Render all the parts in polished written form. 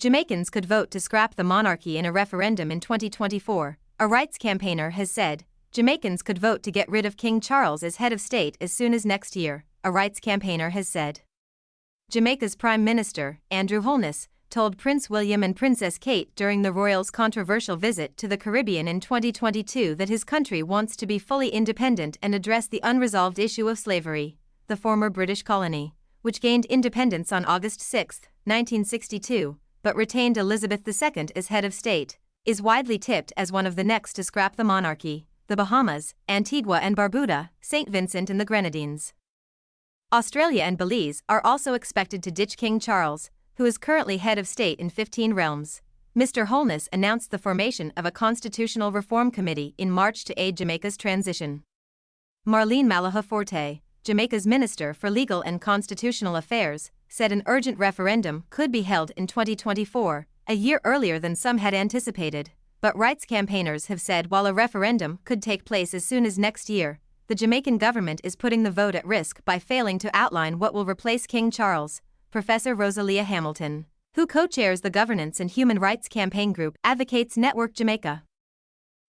Jamaicans could vote to scrap the monarchy in a referendum in 2024, a rights campaigner has said. Jamaicans could vote to get rid of King Charles as head of state as soon as next year, a rights campaigner has said. Jamaica's Prime Minister, Andrew Holness, told Prince William and Princess Kate during the royals' controversial visit to the Caribbean in 2022 that his country wants to be fully independent and address the unresolved issue of slavery, the former British colony, which gained independence on August 6, 1962, but retained Elizabeth II as head of state, is widely tipped as one of the next to scrap the monarchy. The Bahamas, Antigua and Barbuda, St. Vincent and the Grenadines. Australia and Belize are also expected to ditch King Charles, who is currently head of state in 15 realms. Mr. Holness announced the formation of a constitutional reform committee in March to aid Jamaica's transition. Marlene Malaha-Forte, Jamaica's Minister for Legal and Constitutional Affairs, said an urgent referendum could be held in 2024, a year earlier than some had anticipated. But rights campaigners have said while a referendum could take place as soon as next year, the Jamaican government is putting the vote at risk by failing to outline what will replace King Charles. Professor Rosalia Hamilton, who co-chairs the Governance and Human Rights Campaign Group Advocates Network Jamaica,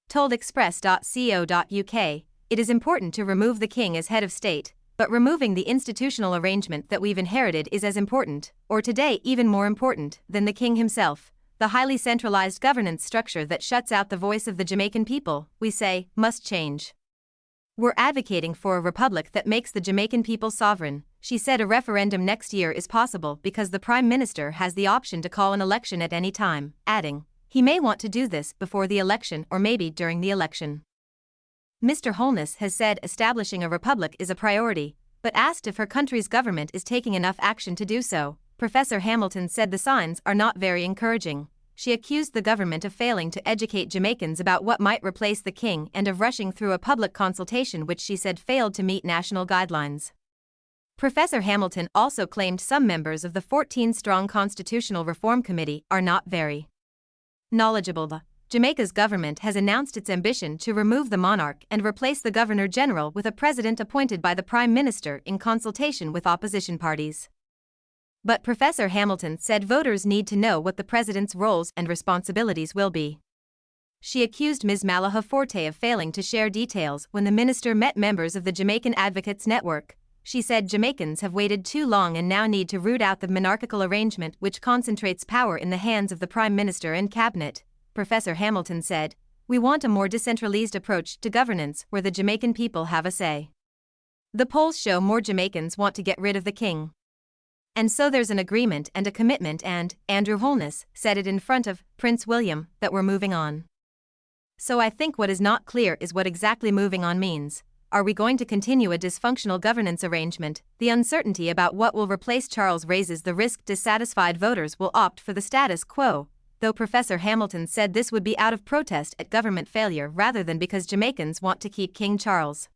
told express.co.uk, "It is important to remove the king as head of state, but removing the institutional arrangement that we've inherited is as important, or today even more important, than the king himself. The highly centralized governance structure that shuts out the voice of the Jamaican people, we say, must change. We're advocating for a republic that makes the Jamaican people sovereign." She said a referendum next year is possible because the Prime Minister has the option to call an election at any time, adding, he may want to do this before the election or maybe during the election. Mr. Holness has said establishing a republic is a priority, but asked if her country's government is taking enough action to do so, Professor Hamilton said the signs are not very encouraging. She accused the government of failing to educate Jamaicans about what might replace the king and of rushing through a public consultation which she said failed to meet national guidelines. Professor Hamilton also claimed some members of the 14-strong Constitutional Reform Committee are not very knowledgeable. Jamaica's government has announced its ambition to remove the monarch and replace the Governor-General with a president appointed by the Prime Minister in consultation with opposition parties. But Professor Hamilton said voters need to know what the president's roles and responsibilities will be. She accused Ms. Malaha-Forte of failing to share details when the minister met members of the Jamaican Advocates Network. She said Jamaicans have waited too long and now need to root out the monarchical arrangement which concentrates power in the hands of the Prime Minister and Cabinet. Professor Hamilton said, "We want a more decentralized approach to governance where the Jamaican people have a say. The polls show more Jamaicans want to get rid of the king. And so there's an agreement and a commitment and," Andrew Holness said it in front of Prince William, "that we're moving on. So I think what is not clear is what exactly moving on means. Are we going to continue a dysfunctional governance arrangement? The uncertainty about what will replace Charles raises the risk dissatisfied voters will opt for the status quo," though Professor Hamilton said this would be out of protest at government failure rather than because Jamaicans want to keep King Charles.